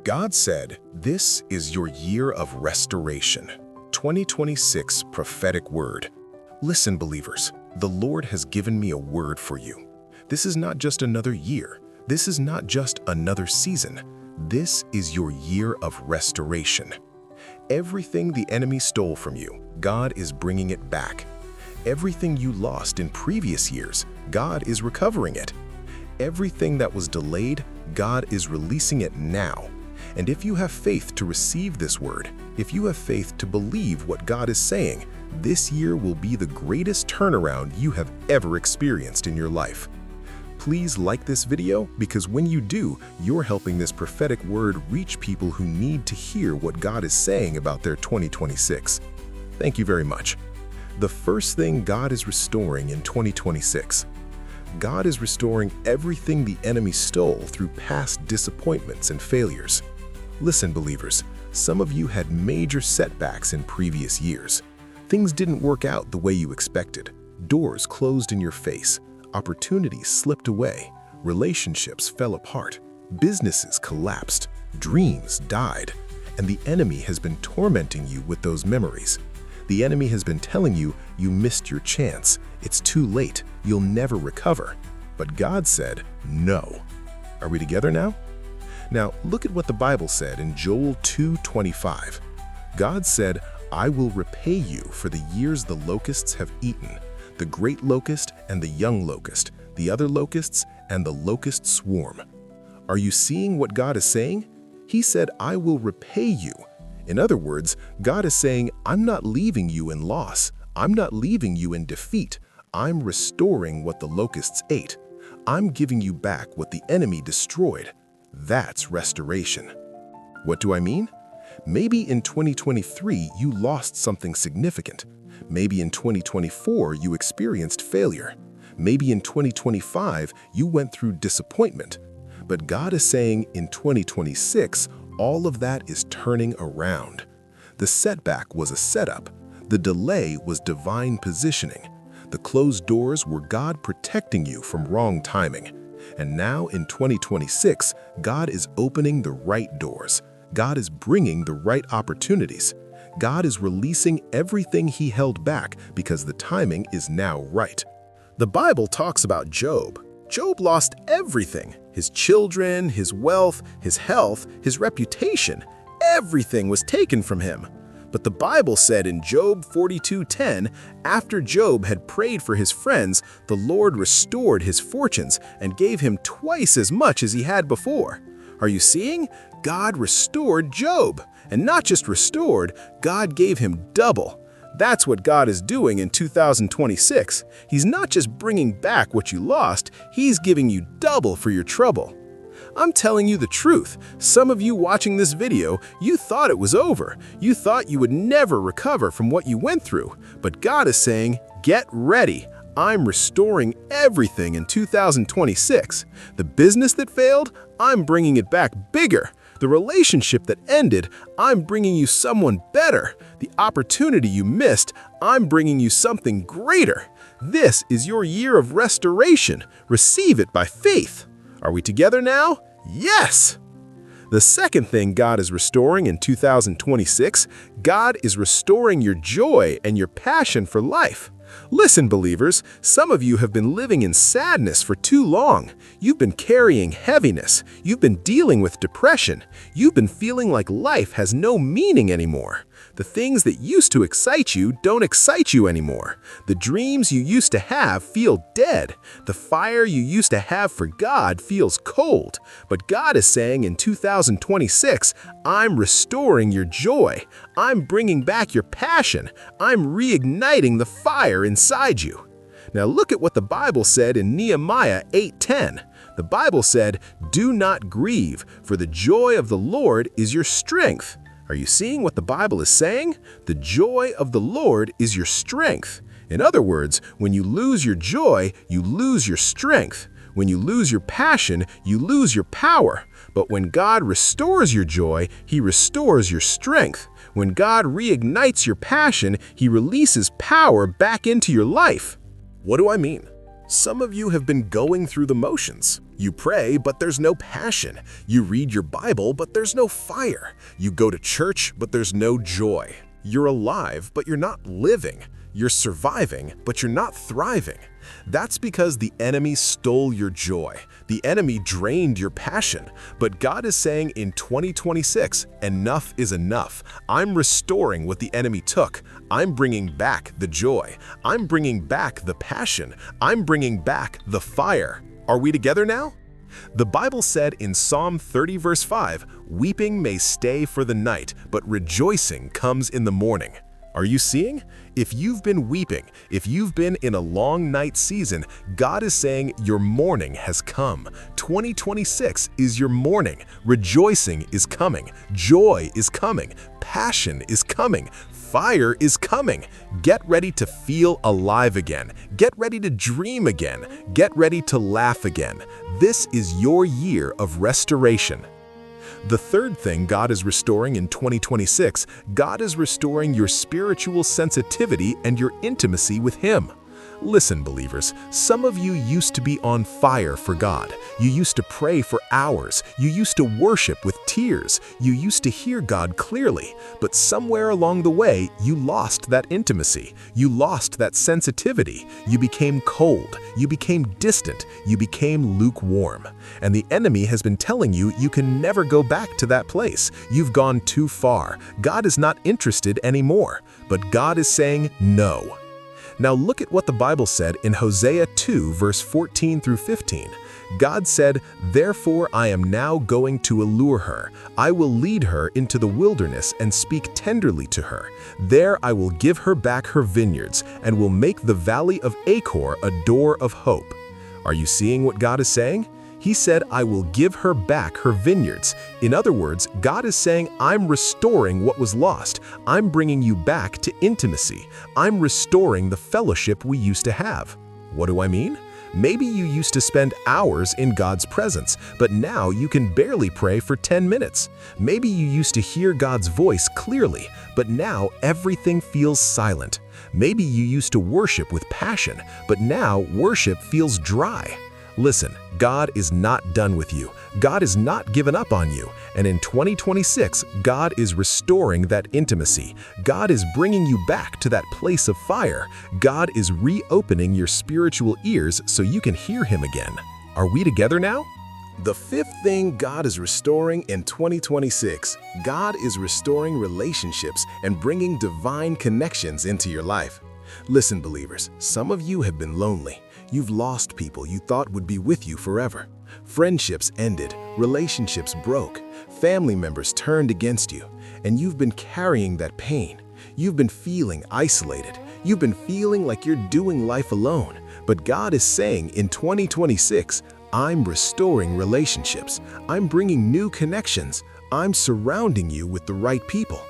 God said, "This is your year of restoration." 2026 prophetic word. Listen, believers, the Lord has given me a word for you. This is not just another year. This is not just another season. This is your year of restoration. Everything the enemy stole from you, God is bringing it back. Everything you lost in previous years, God is recovering it. Everything that was delayed, God is releasing it now. And if you have faith to receive this word, if you have faith to believe what God is saying, this year will be the greatest turnaround you have ever experienced in your life. Please like this video, because when you do, you're helping this prophetic word reach people who need to hear what God is saying about their 2026. Thank you very much. The first thing God is restoring in 2026. God is restoring everything the enemy stole through past disappointments and failures. Listen, believers, some of you had major setbacks in previous years. Things didn't work out the way you expected. Doors closed in your face. Opportunities slipped away. Relationships fell apart. Businesses collapsed. Dreams died. And the enemy has been tormenting you with those memories. The enemy has been telling you you missed your chance. It's too late. You'll never recover. But God said, no. Are we together now? Now, look at what the Bible said in Joel 2:25. God said, "I will repay you for the years the locusts have eaten, the great locust and the young locust, the other locusts and the locust swarm." Are you seeing what God is saying? He said, "I will repay you." In other words, God is saying, I'm not leaving you in loss. I'm not leaving you in defeat. I'm restoring what the locusts ate. I'm giving you back what the enemy destroyed. That's restoration. What do I mean? Maybe in 2023 you lost something significant. Maybe in 2024 you experienced failure. Maybe in 2025 you went through disappointment. But God is saying in 2026, all of that is turning around. The setback was a setup. The delay was divine positioning. The closed doors were God protecting you from wrong timing. And now in 2026, God is opening the right doors. God is bringing the right opportunities. God is releasing everything He held back because the timing is now right. The Bible talks about Job. Job lost everything: his children, his wealth, his health, his reputation. Everything was taken from him. But the Bible said in Job 42:10, after Job had prayed for his friends, the Lord restored his fortunes and gave him twice as much as he had before. Are you seeing? God restored Job. And not just restored, God gave him double. That's what God is doing in 2026. He's not just bringing back what you lost, He's giving you double for your trouble. I'm telling you the truth. Some of you watching this video, you thought it was over. You thought you would never recover from what you went through. But God is saying, get ready. I'm restoring everything in 2026. The business that failed, I'm bringing it back bigger. The relationship that ended, I'm bringing you someone better. The opportunity you missed, I'm bringing you something greater. This is your year of restoration. Receive it by faith. Are we together now? Yes! The second thing God is restoring in 2026, God is restoring your joy and your passion for life. Listen, believers, some of you have been living in sadness for too long. You've been carrying heaviness. You've been dealing with depression. You've been feeling like life has no meaning anymore. The things that used to excite you don't excite you anymore. The dreams you used to have feel dead. The fire you used to have for God feels cold. But God is saying in 2026, I'm restoring your joy. I'm bringing back your passion. I'm reigniting the fire inside you. Now look at what the Bible said in Nehemiah 8:10. The Bible said, "Do not grieve, for the joy of the Lord is your strength." Are you seeing what the Bible is saying? The joy of the Lord is your strength. In other words, when you lose your joy, you lose your strength. When you lose your passion, you lose your power. But when God restores your joy, He restores your strength. When God reignites your passion, He releases power back into your life. What do I mean? Some of you have been going through the motions. You pray, but there's no passion. You read your Bible, but there's no fire. You go to church, but there's no joy. You're alive, but you're not living. You're surviving, but you're not thriving. That's because the enemy stole your joy. The enemy drained your passion. But God is saying in 2026, enough is enough. I'm restoring what the enemy took. I'm bringing back the joy. I'm bringing back the passion. I'm bringing back the fire. Are we together now? The Bible said in Psalm 30 verse 5, "Weeping may stay for the night, but rejoicing comes in the morning." Are you seeing? If you've been weeping, if you've been in a long night season, God is saying your morning has come. 2026 is your morning. Rejoicing is coming. Joy is coming. Passion is coming. Fire is coming. Get ready to feel alive again. Get ready to dream again. Get ready to laugh again. This is your year of restoration. The third thing God is restoring in 2026, God is restoring your spiritual sensitivity and your intimacy with Him. Listen, believers, some of you used to be on fire for God. You used to pray for hours. You used to worship with tears. You used to hear God clearly. But somewhere along the way, you lost that intimacy. You lost that sensitivity. You became cold. You became distant. You became lukewarm. And the enemy has been telling you you can never go back to that place. You've gone too far. God is not interested anymore. But God is saying no. Now look at what the Bible said in Hosea 2 verse 14 through 15. God said, "Therefore I am now going to allure her. I will lead her into the wilderness and speak tenderly to her. There I will give her back her vineyards and will make the valley of Achor a door of hope." Are you seeing what God is saying? He said, "I will give her back her vineyards." In other words, God is saying, I'm restoring what was lost. I'm bringing you back to intimacy. I'm restoring the fellowship we used to have. What do I mean? Maybe you used to spend hours in God's presence, but now you can barely pray for 10 minutes. Maybe you used to hear God's voice clearly, but now everything feels silent. Maybe you used to worship with passion, but now worship feels dry. Listen, God is not done with you. God has not given up on you. And in 2026, God is restoring that intimacy. God is bringing you back to that place of fire. God is reopening your spiritual ears so you can hear Him again. Are we together now? The fifth thing God is restoring in 2026, God is restoring relationships and bringing divine connections into your life. Listen, believers, some of you have been lonely. You've lost people you thought would be with you forever. Friendships ended, relationships broke, family members turned against you, and you've been carrying that pain. You've been feeling isolated. You've been feeling like you're doing life alone. But God is saying in 2026, I'm restoring relationships. I'm bringing new connections. I'm surrounding you with the right people.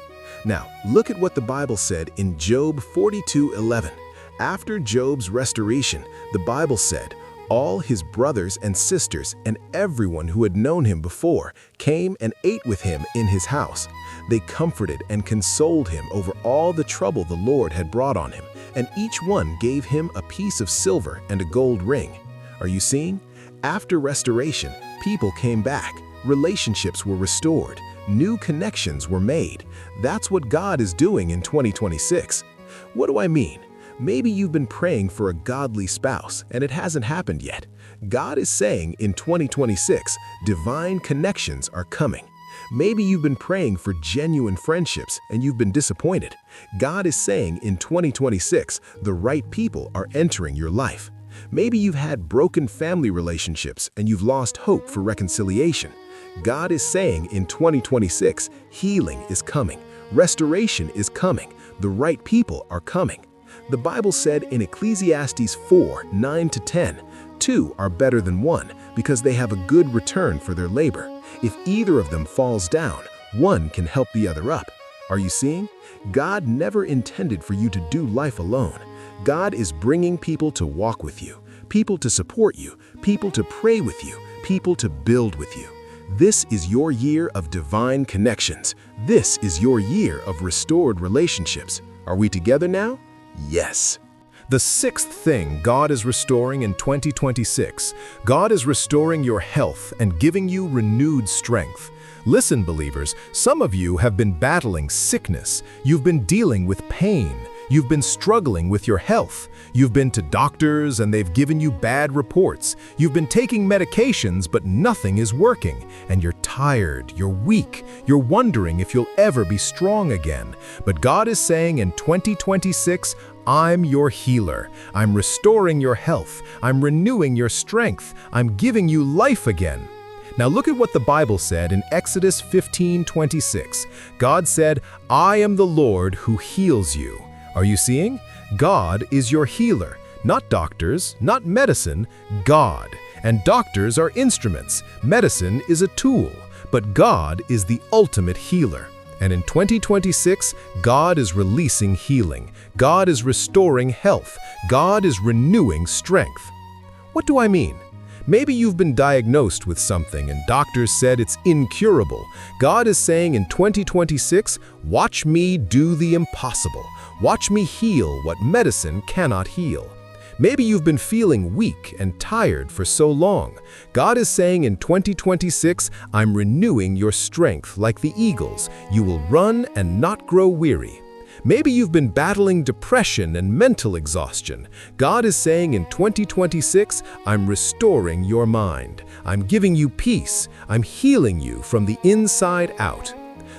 Now, look at what the Bible said in Job 42:11. After Job's restoration, the Bible said, all his brothers and sisters and everyone who had known him before came and ate with him in his house. They comforted and consoled him over all the trouble the Lord had brought on him, and each one gave him a piece of silver and a gold ring. Are you seeing? After restoration, people came back, relationships were restored, new connections were made. That's what God is doing in 2026. What do I mean? Maybe you've been praying for a godly spouse and it hasn't happened yet. God is saying in 2026, divine connections are coming. Maybe you've been praying for genuine friendships and you've been disappointed. God is saying in 2026, the right people are entering your life. Maybe you've had broken family relationships and you've lost hope for reconciliation. God is saying in 2026, healing is coming, restoration is coming, the right people are coming. The Bible said in Ecclesiastes 4:9-10, two are better than one because they have a good return for their labor. If either of them falls down, one can help the other up. Are you seeing? God never intended for you to do life alone. God is bringing people to walk with you, people to support you, people to pray with you, people to build with you. This is your year of divine connections. This is your year of restored relationships. Are we together now? Yes. The sixth thing God is restoring in 2026, God is restoring your health and giving you renewed strength. Listen, believers, some of you have been battling sickness. You've been dealing with pain. You've been struggling with your health. You've been to doctors and they've given you bad reports. You've been taking medications, but nothing is working. And you're tired, you're weak, you're wondering if you'll ever be strong again. But God is saying in 2026, I'm your healer. I'm restoring your health. I'm renewing your strength. I'm giving you life again. Now look at what the Bible said in Exodus 15:26. God said, I am the Lord who heals you. Are you seeing? God is your healer. Not doctors, not medicine, God. And doctors are instruments. Medicine is a tool. But God is the ultimate healer. And in 2026, God is releasing healing. God is restoring health. God is renewing strength. What do I mean? Maybe you've been diagnosed with something and doctors said it's incurable. God is saying in 2026, watch me do the impossible. Watch me heal what medicine cannot heal. Maybe you've been feeling weak and tired for so long. God is saying in 2026, I'm renewing your strength like the eagles. You will run and not grow weary. Maybe you've been battling depression and mental exhaustion. God is saying in 2026, I'm restoring your mind. I'm giving you peace. I'm healing you from the inside out.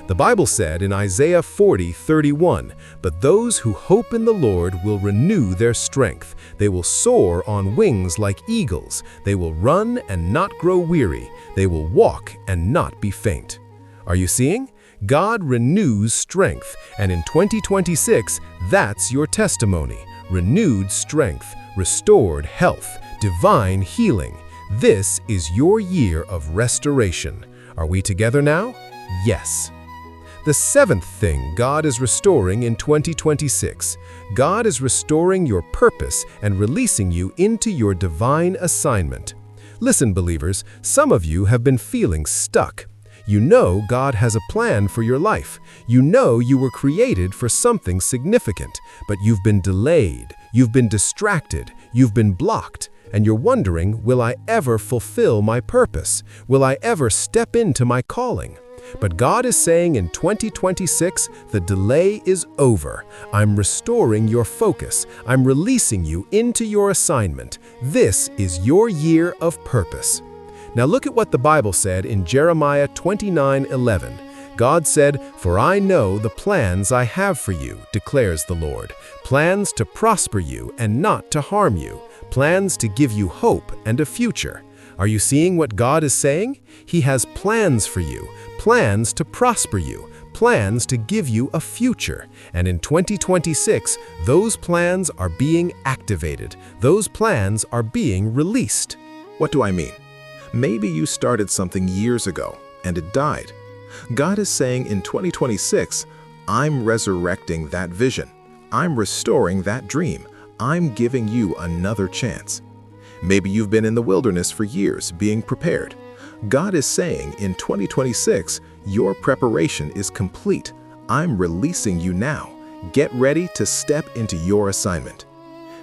The Bible said in Isaiah 40:31, but those who hope in the Lord will renew their strength. They will soar on wings like eagles. They will run and not grow weary. They will walk and not be faint. Are you seeing? God renews strength, and in 2026, that's your testimony. Renewed strength, restored health, divine healing. This is your year of restoration. Are we together now? Yes. The seventh thing God is restoring in 2026. God is restoring your purpose and releasing you into your divine assignment. Listen, believers, some of you have been feeling stuck. You know God has a plan for your life. You know you were created for something significant, but you've been delayed, you've been distracted, you've been blocked, and you're wondering, will I ever fulfill my purpose? Will I ever step into my calling? But God is saying in 2026, the delay is over. I'm restoring your focus. I'm releasing you into your assignment. This is your year of purpose. Now look at what the Bible said in Jeremiah 29:11. God said, for I know the plans I have for you, declares the Lord, plans to prosper you and not to harm you, plans to give you hope and a future. Are you seeing what God is saying? He has plans for you, plans to prosper you, plans to give you a future. And in 2026, those plans are being activated. Those plans are being released. What do I mean? Maybe you started something years ago and it died. God is saying in 2026, I'm resurrecting that vision. I'm restoring that dream. I'm giving you another chance. Maybe you've been in the wilderness for years being prepared. God is saying in 2026, your preparation is complete. I'm releasing you now. Get ready to step into your assignment.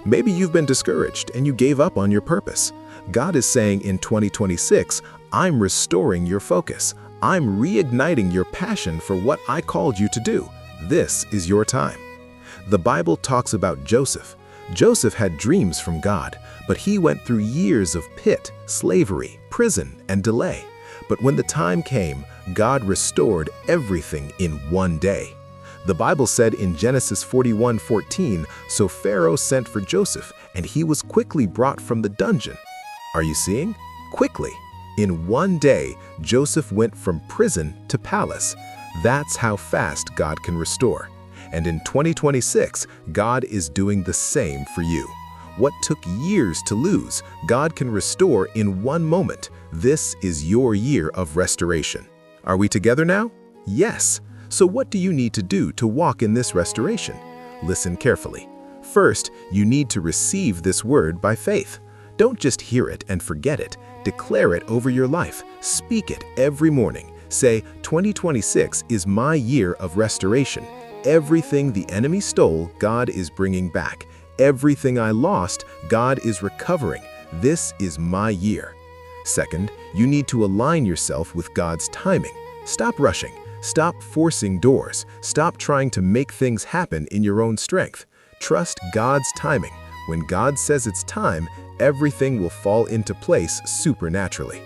Maybe you've been discouraged and you gave up on your purpose. God is saying in 2026, I'm restoring your focus. I'm reigniting your passion for what I called you to do. This is your time. The Bible talks about Joseph. Joseph had dreams from God, but he went through years of pit, slavery, prison, and delay. But when the time came, God restored everything in one day. The Bible said in Genesis 41:14, so Pharaoh sent for Joseph, and he was quickly brought from the dungeon. Are you seeing? Quickly. In one day, Joseph went from prison to palace. That's how fast God can restore. And in 2026, God is doing the same for you. What took years to lose, God can restore in one moment. This is your year of restoration. Are we together now? Yes. So what do you need to do to walk in this restoration? Listen carefully. First, you need to receive this word by faith. Don't just hear it and forget it. Declare it over your life. Speak it every morning. Say, 2026 is my year of restoration. Everything the enemy stole, God is bringing back. Everything I lost, God is recovering. This is my year. Second, you need to align yourself with God's timing. Stop rushing. Stop forcing doors. Stop trying to make things happen in your own strength. Trust God's timing. When God says it's time, everything will fall into place supernaturally.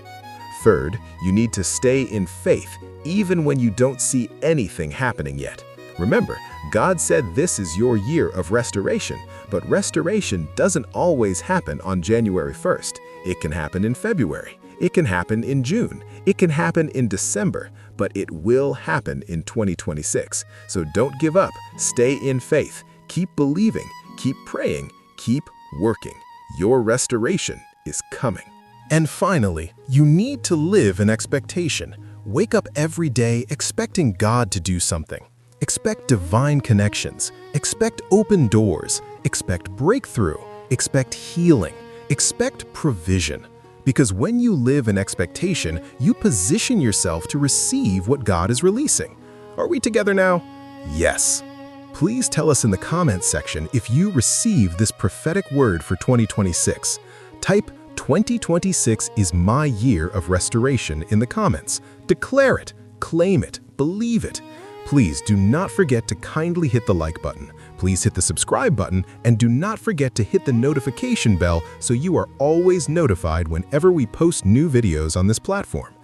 Third, you need to stay in faith, even when you don't see anything happening yet. Remember, God said this is your year of restoration, but restoration doesn't always happen on January 1st. It can happen in February. It can happen in June. It can happen in December, but it will happen in 2026. So don't give up. Stay in faith. Keep believing. Keep praying. Keep working. Your restoration is coming. And finally, you need to live in expectation. Wake up every day expecting God to do something. Expect divine connections. Expect open doors. Expect breakthrough. Expect healing. Expect provision. Because when you live in expectation, you position yourself to receive what God is releasing. Are we together now? Yes. Please tell us in the comments section if you received this prophetic word for 2026. Type 2026 is my year of restoration in the comments. Declare it, claim it, believe it. Please do not forget to kindly hit the like button. Please hit the subscribe button and do not forget to hit the notification bell so you are always notified whenever we post new videos on this platform.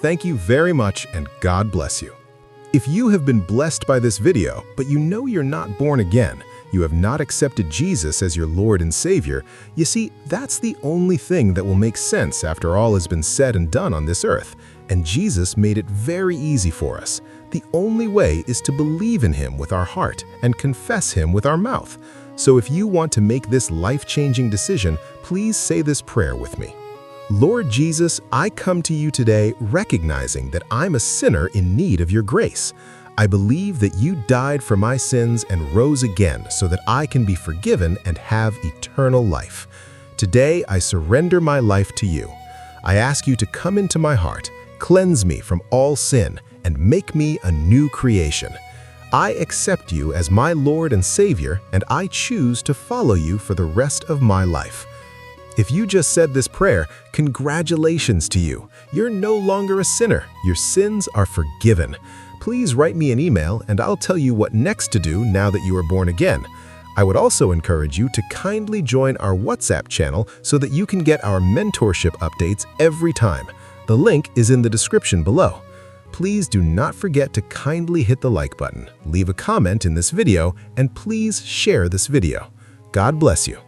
Thank you very much and God bless you. If you have been blessed by this video, but you know you're not born again, you have not accepted Jesus as your Lord and Savior, you see, that's the only thing that will make sense after all has been said and done on this earth. And Jesus made it very easy for us. The only way is to believe in Him with our heart and confess Him with our mouth. So if you want to make this life-changing decision, please say this prayer with me. Lord Jesus, I come to you today recognizing that I'm a sinner in need of your grace. I believe that you died for my sins and rose again so that I can be forgiven and have eternal life. Today, I surrender my life to you. I ask you to come into my heart, cleanse me from all sin, and make me a new creation. I accept you as my Lord and Savior, and I choose to follow you for the rest of my life. If you just said this prayer, congratulations to you. You're no longer a sinner. Your sins are forgiven. Please write me an email and I'll tell you what next to do now that you are born again. I would also encourage you to kindly join our WhatsApp channel so that you can get our mentorship updates every time. The link is in the description below. Please do not forget to kindly hit the like button, leave a comment in this video, and please share this video. God bless you.